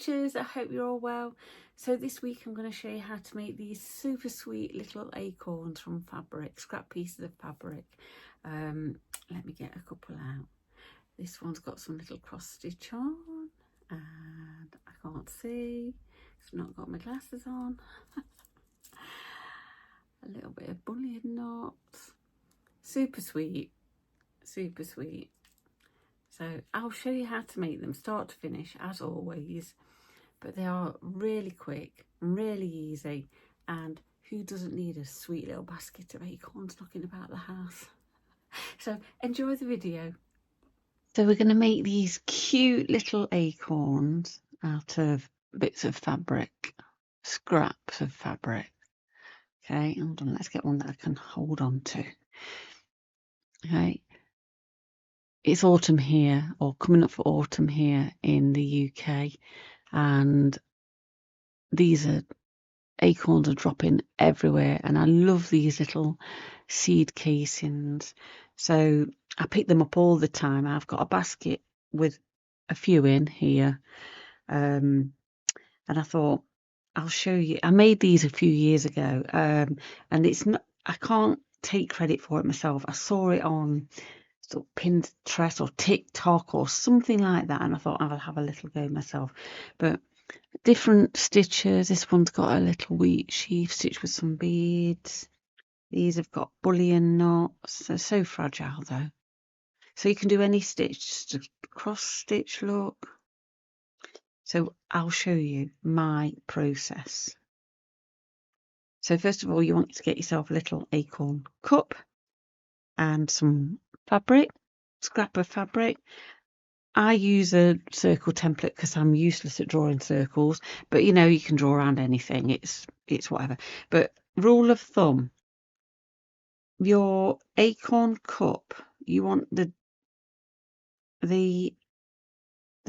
Stitchers, I hope you're all well. So this week I'm going to show you how to make these super sweet little acorns from fabric, scrap pieces of fabric. Let me get a couple out. This one's got some little cross stitch on and I can't see, I've not got my glasses on. A little bit of bullion knots. Super sweet, super sweet. So I'll show you how to make them start to finish as always, but they are really quick and really easy, and who doesn't need a sweet little basket of acorns knocking about the house? So enjoy the video. So we're going to make these cute little acorns out of bits of fabric, scraps of fabric. Okay, hold on, let's get one that I can hold on to. Okay. It's autumn here, or coming up for autumn here in the UK, and these acorns are dropping everywhere, and I love these little seed casings. So I pick them up all the time. I've got a basket with a few in here, and I thought I'll show you. I made these a few years ago, and it's not, I can't take credit for it myself. I saw it on sort of Pinterest or TikTok or something like that, and I thought I'll have a little go myself. But different stitches. This one's got a little wheat sheaf stitched with some beads. These have got bullion knots. They're so fragile though. So you can do any stitch, just a cross stitch look. So I'll show you my process. So first of all, you want to get yourself a little acorn cup and some fabric, scrap of fabric. I use a circle template because I'm useless at drawing circles, but you know, you can draw around anything. It's whatever. But rule of thumb, your acorn cup, you want the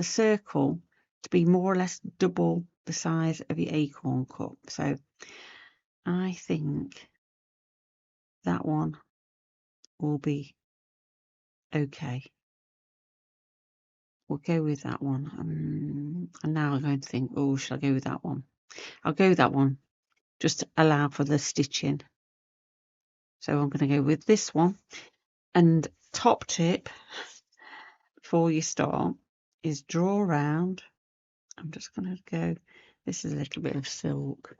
circle to be more or less double the size of your acorn cup. So I think that one will be okay. We'll go with that one. And now I'm going to think, oh, shall I go with that one? I'll go with that one, just to allow for the stitching. So I'm going to go with this one. And top tip before you start is draw around. I'm just going to go, this is a little bit of silk.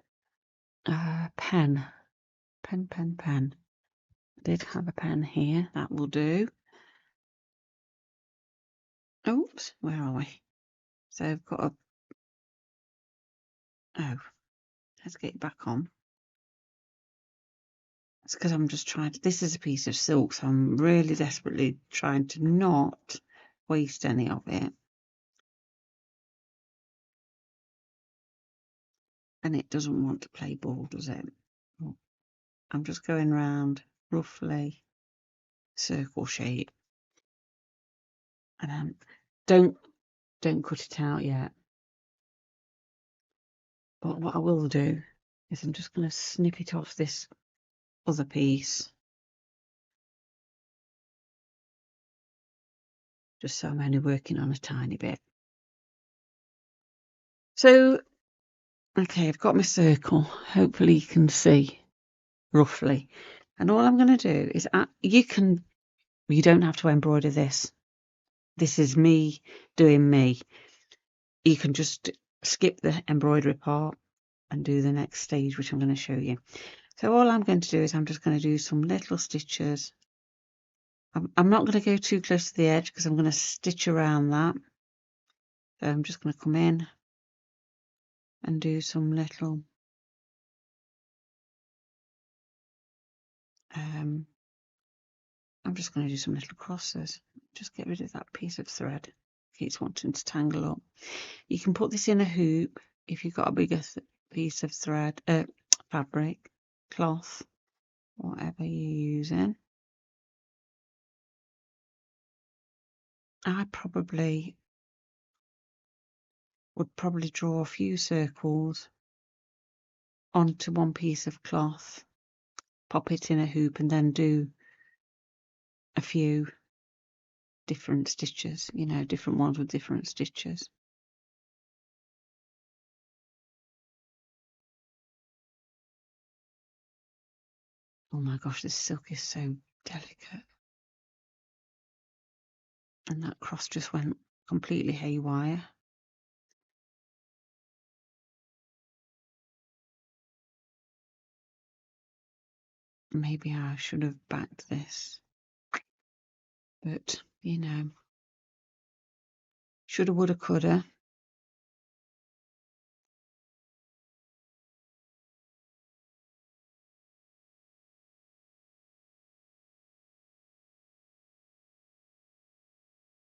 Pen. I did have a pen here, that will do. Oops, where are we? So I've got let's get it back on. It's because I'm just trying to, this is a piece of silk, so I'm really desperately trying to not waste any of it. And it doesn't want to play ball, does it? I'm just going round roughly circle shape. And don't cut it out yet. But what I will do is I'm just going to snip it off this other piece. Just so I'm only working on a tiny bit. So, okay, I've got my circle. Hopefully you can see roughly. And all I'm going to do is, you don't have to embroider this. This is me doing me. You can just skip the embroidery part and do the next stage, which I'm going to show you. So all I'm going to do is I'm just going to do some little stitches. I'm not going to go too close to the edge because I'm going to stitch around that. So I'm just going to come in and do some little I'm just going to do some little crosses. Just get rid of that piece of thread. Keeps wanting to tangle up. You can put this in a hoop if you've got a bigger piece of thread, fabric, cloth, whatever you're using. I would probably draw a few circles onto one piece of cloth, pop it in a hoop, and then do a few different stitches, you know, different ones with different stitches. Oh my gosh, this silk is so delicate. And that cross just went completely haywire. Maybe I should have backed this. But, you know, shoulda, woulda, coulda.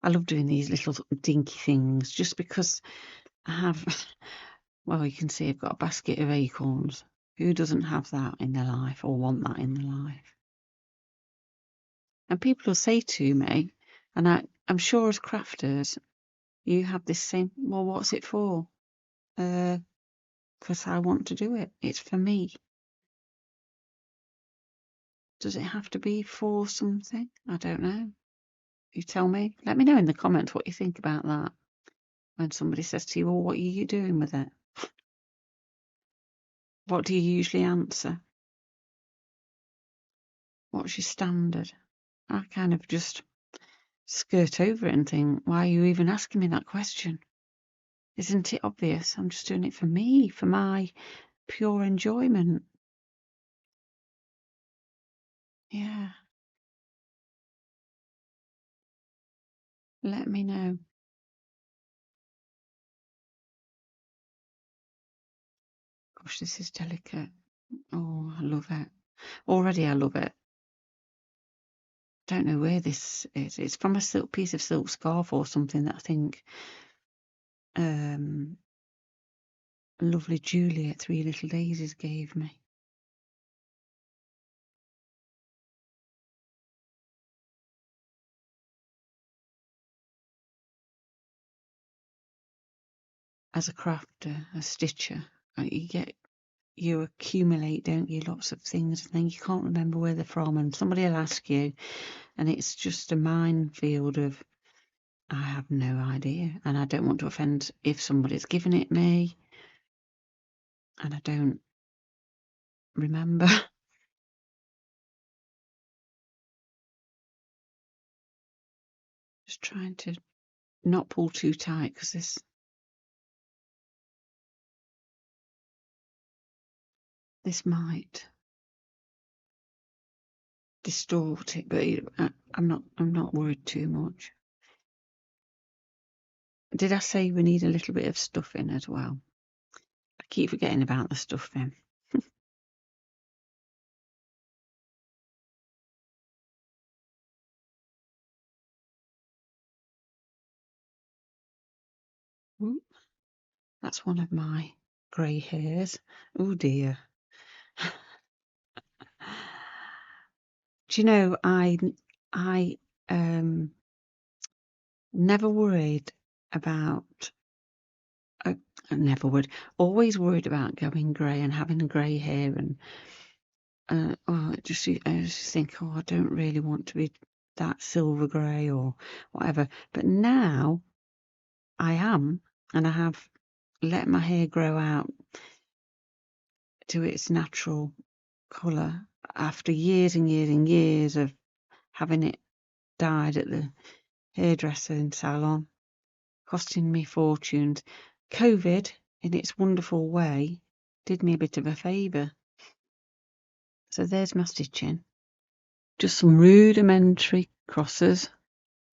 I love doing these little dinky things just because I have, well, you can see I've got a basket of acorns. Who doesn't have that in their life or want that in their life? And people will say to me, and I'm sure as crafters, you have this same, well, what's it for? Because I want to do it. It's for me. Does it have to be for something? I don't know. You tell me. Let me know in the comments what you think about that. When somebody says to you, well, what are you doing with it? What do you usually answer? What's your standard? I kind of just skirt over it and think, why are you even asking me that question? Isn't it obvious? I'm just doing it for me, for my pure enjoyment. Yeah. Let me know. Gosh, this is delicate. Oh, I love it. Already I love it. Don't know where this is. It's from a silk piece of silk scarf or something that I think lovely Julie at Three Little Daisies gave me. As a crafter, a stitcher, you accumulate, don't you, lots of things, and then you can't remember where they're from, and somebody will ask you, and it's just a minefield of, I have no idea, and I don't want to offend if somebody's given it me, and I don't remember. Just trying to not pull too tight because this might distort it, but I'm not worried too much. Did I say we need a little bit of stuffing as well? I keep forgetting about the stuffing. Ooh, that's one of my grey hairs. Oh dear. Do you know, I never worried about, I never would, always worried about going grey and having grey hair, and I just think, oh, I don't really want to be that silver grey or whatever. But now I am, and I have let my hair grow out to its natural colour after years and years and years of having it dyed at the hairdresser and salon, costing me fortunes. COVID, in its wonderful way, did me a bit of a favour. So there's my stitching. Just some rudimentary crosses.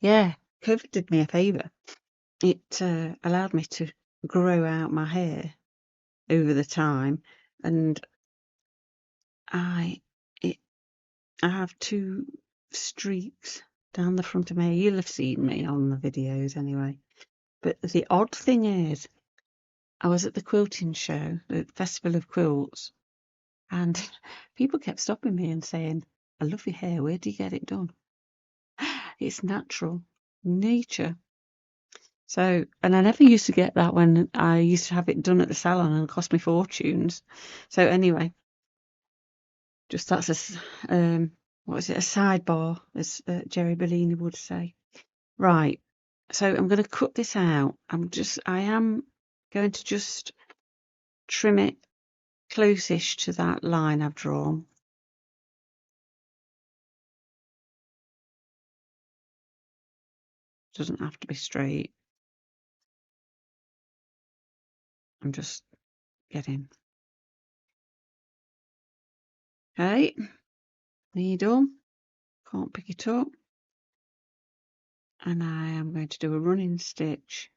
Yeah, COVID did me a favour. It allowed me to grow out my hair over the time, and I have two streaks down the front of my hair. You'll have seen me on the videos anyway. But the odd thing is, I was at the quilting show, the Festival of Quilts, and people kept stopping me and saying, I love your hair, where do you get it done? It's natural, nature. So, and I never used to get that when I used to have it done at the salon, and it cost me fortunes. So anyway, just that's a, what is it, a sidebar, as Jerry Bellini would say. Right, so I'm going to cut this out. I am going to just trim it close-ish to that line I've drawn. Doesn't have to be straight. I'm just getting. Okay, needle, can't pick it up. And I am going to do a running stitch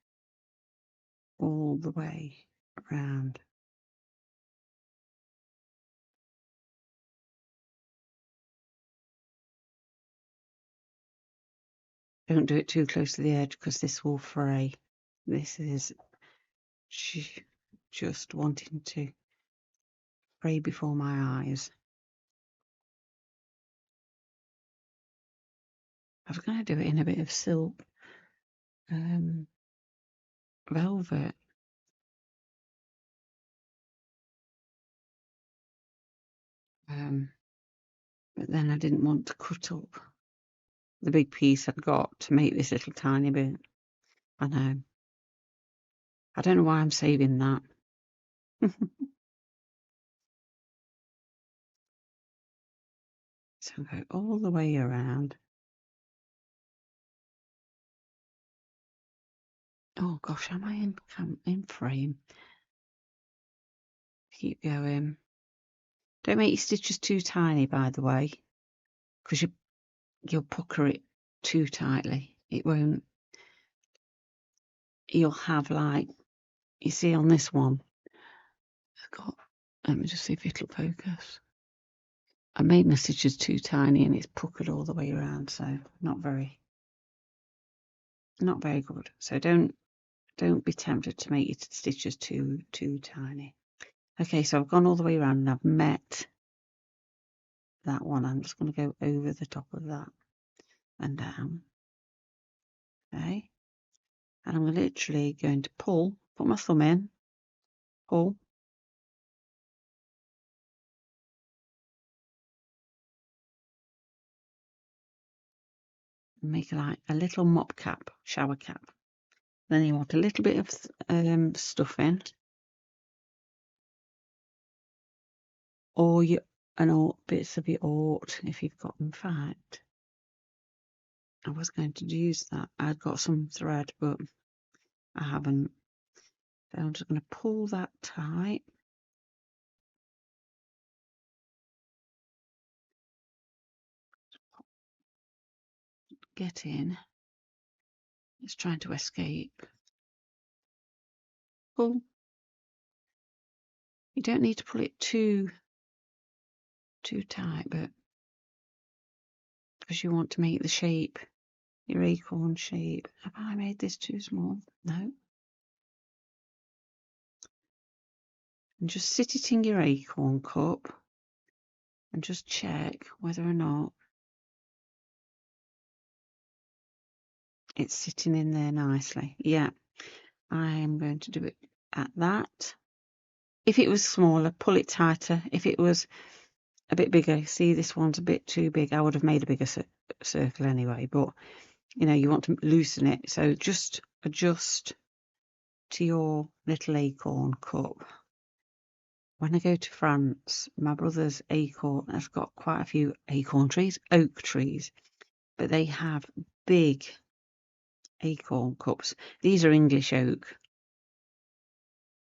all the way around. Don't do it too close to the edge because this will fray. This is just wanting to fray before my eyes. I was going to do it in a bit of silk velvet. But then I didn't want to cut up the big piece I'd got to make this little tiny bit. I know. I don't know why I'm saving that. So go all the way around. Oh gosh, am I in frame? Keep going. Don't make your stitches too tiny, by the way, because you'll pucker it too tightly. It won't. You'll have, like, you see on this one, let me just see if it'll focus. I made my stitches too tiny and it's puckered all the way around, so not very good. So don't be tempted to make your stitches too tiny. Okay, so I've gone all the way around and I've met that one. I'm just going to go over the top of that and down. Okay, and I'm literally going to put my thumb in, pull, and make like a little mop cap, shower cap. Then you want a little bit of stuffing, or bits of your alt if you've got them fat. I was going to use that. I'd got some thread, but I haven't. So I'm just going to pull that tight. Get in. It's trying to escape. Pull. You don't need to pull it too tight, but because you want to make the shape, your acorn shape. Have I made this too small? No. And just sit it in your acorn cup and just check whether or not it's sitting in there nicely. Yeah, I am going to do it at that. If it was smaller, pull it tighter. If it was a bit bigger, see this one's a bit too big, I would have made a bigger circle anyway, but you know, you want to loosen it, so just adjust to your little acorn cup. When I go to France, my brother's acorn has got quite a few acorn trees, oak trees, but they have big acorn cups. These are English oak,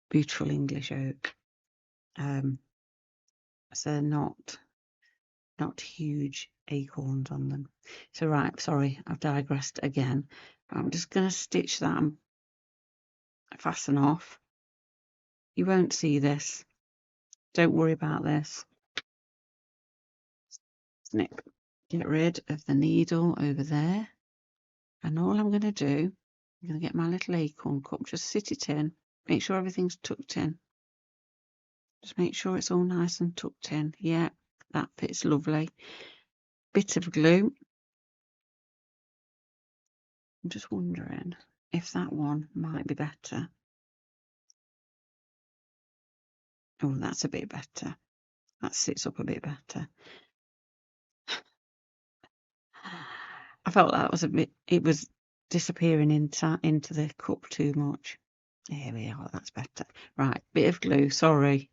beautiful English oak. So they're not huge acorns on them. So right, sorry, I've digressed again. I'm just going to stitch that and fasten off. You won't see this. Don't worry about this. Snip. Get rid of the needle over there. And all I'm going to do, I'm going to get my little acorn cup, just sit it in. Make sure everything's tucked in. Just make sure it's all nice and tucked in. Yeah, that fits lovely. Bit of glue. I'm just wondering if that one might be better. Oh, that's a bit better. That sits up a bit better. I felt that was a bit, it was disappearing into the cup too much. Here we are, that's better. Right, bit of glue, sorry.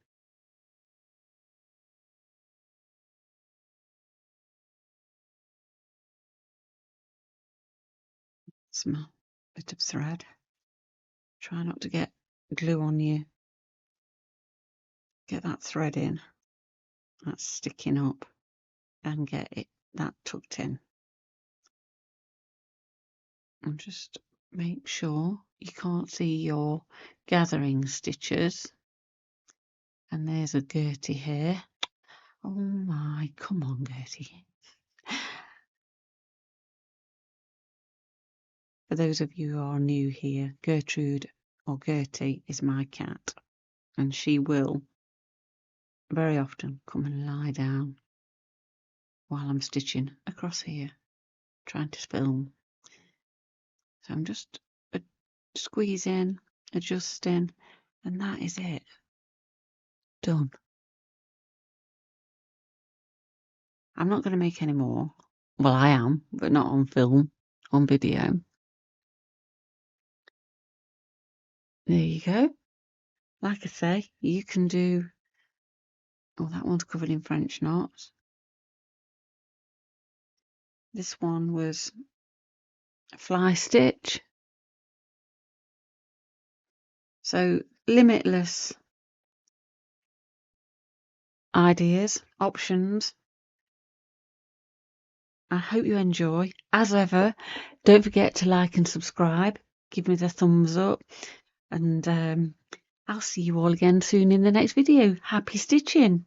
Some bit of thread. Try not to get glue on you. Get that thread in. That's sticking up, and get that tucked in. And just make sure you can't see your gathering stitches. And there's a Gertie here. Oh my, come on, Gertie. For those of you who are new here, Gertrude or Gertie is my cat, and she will very often come and lie down while I'm stitching across here, trying to film. So I'm just squeezing, adjusting, and that is it. Done. I'm not going to make any more. Well, I am, but not on film, on video. There you go. Like I say, you can do... Oh, that one's covered in French knots. This one was a fly stitch. So, limitless ideas, options. I hope you enjoy. As ever, don't forget to like and subscribe. Give me the thumbs up. And I'll see you all again soon in the next video. Happy stitching!